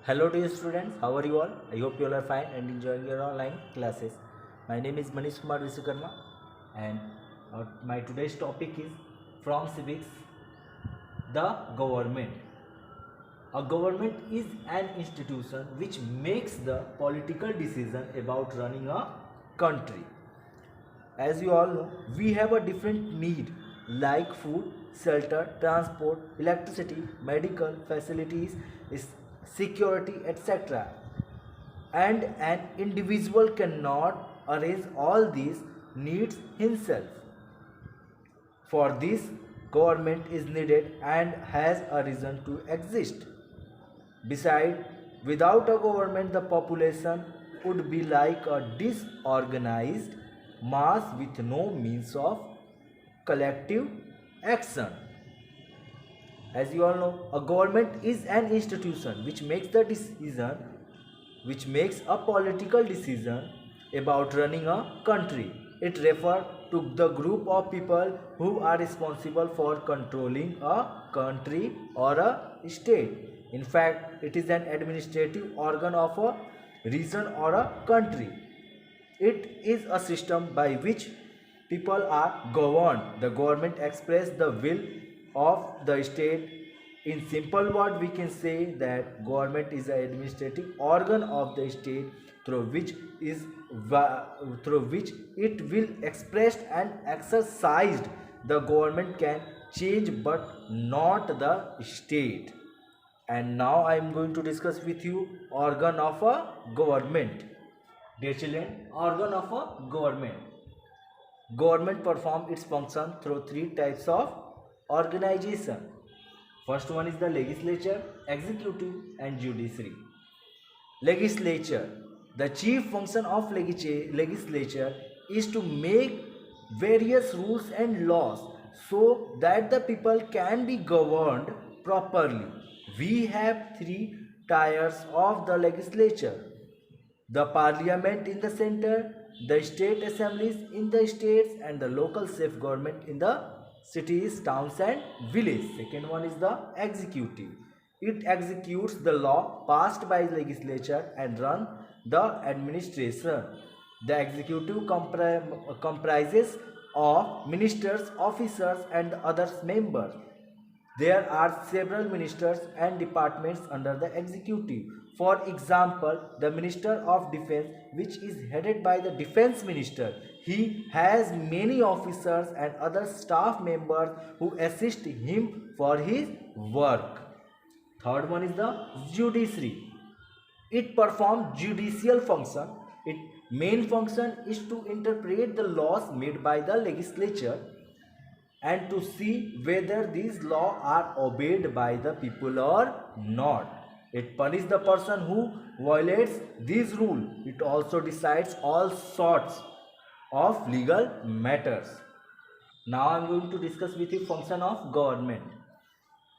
Hello dear students, how are you all? I hope you all are fine and enjoying your online classes. My name is Manish Kumar Vishwakarma and my today's topic is from civics, the government. A government is an institution which makes the political decision about running a country. As you all know, we have a different need like food, shelter, transport, electricity, medical facilities, security, etc. And an individual cannot arrange all these needs himself. For this, government is needed and has a reason to exist. Besides, without a government, the population would be like a disorganized mass with no means of collective action. As you all know, a government is an institution which makes the decision, which makes a political decision about running a country. It refers to the group of people who are responsible for controlling a country or a state. In fact, it is an administrative organ of a region or a country. It is a system by which people are governed. The government expresses the will of the state. In simple word, we can say that government is an administrative organ of the state through which is through which it will expressed and exercised. The government can change but not the state. And now I am going to discuss with you organ of a government. Dear children, organ of a government. Government perform its function through three types of organization. First one is the legislature, executive and judiciary. Legislature. The chief function of legislature is to make various rules and laws so that the people can be governed properly. We have three tiers of the legislature: the parliament in the center, the state assemblies in the states, and the local self government in the cities, towns, and villages. Second one is the executive. It executes the law passed by legislature and run the administration. The executive comprises of ministers, officers, and other members. There are several ministers and departments under the executive. For example, the Minister of Defense, which is headed by the Defense Minister, he has many officers and other staff members who assist him for his work. Third one is the judiciary. It performs judicial function. Its main function is to interpret the laws made by the legislature and to see whether these laws are obeyed by the people or not. It punishes the person who violates these rules. It also decides all sorts of legal matters. Now I am going to discuss with you function of government.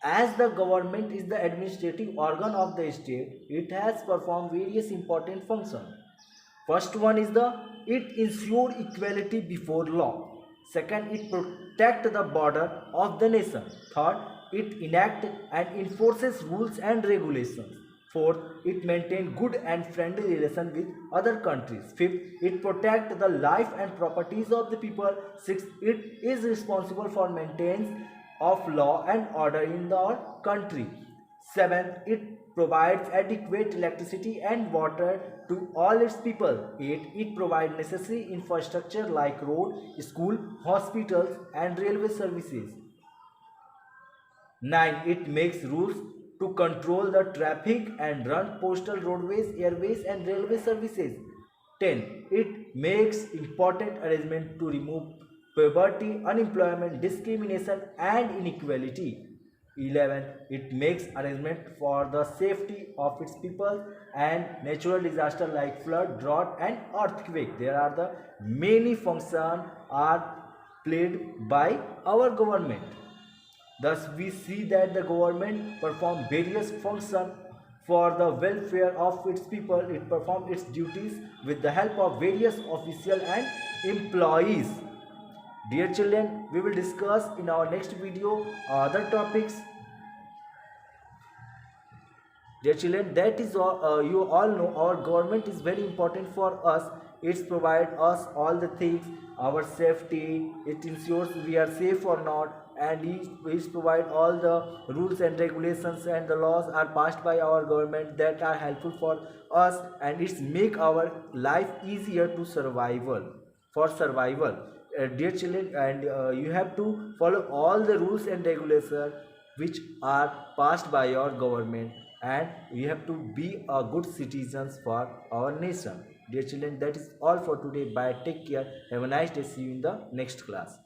As the government is the administrative organ of the state, it has performed various important functions. First one is the it ensure equality before law. Second, it protect the border of the nation. Third, it enact and enforces rules and regulations. Fourth, it maintain good and friendly relation with other countries. Fifth, it protect the life and properties of the people. Sixth, it is responsible for maintenance of law and order in the country. Seventh, it provides adequate electricity and water to all its people. 8. It provides necessary infrastructure like road, school, hospitals, and railway services. 9. It makes rules to control the traffic and run postal roadways, airways, and railway services. 10. It makes important arrangements to remove poverty, unemployment, discrimination, and inequality. 11. It makes arrangement for the safety of its people and natural disaster like flood, drought, and earthquake. There are the many functions are played by our government. Thus, we see that the government performs various functions for the welfare of its people. It performs its duties with the help of various officials and employees. Dear children, we will discuss in our next video other topics. Dear children, that is all, you all know our government is very important for us. It's provide us all the things, our safety. It ensures we are safe or not, and it provide all the rules and regulations and the laws are passed by our government that are helpful for us, and it's make our life easier to survival for survival. Dear children, and you have to follow all the rules and regulations which are passed by your government, and we have to be a good citizens for our nation. Dear children, that is all for today. Bye, take care, have a nice day, see you in the next class.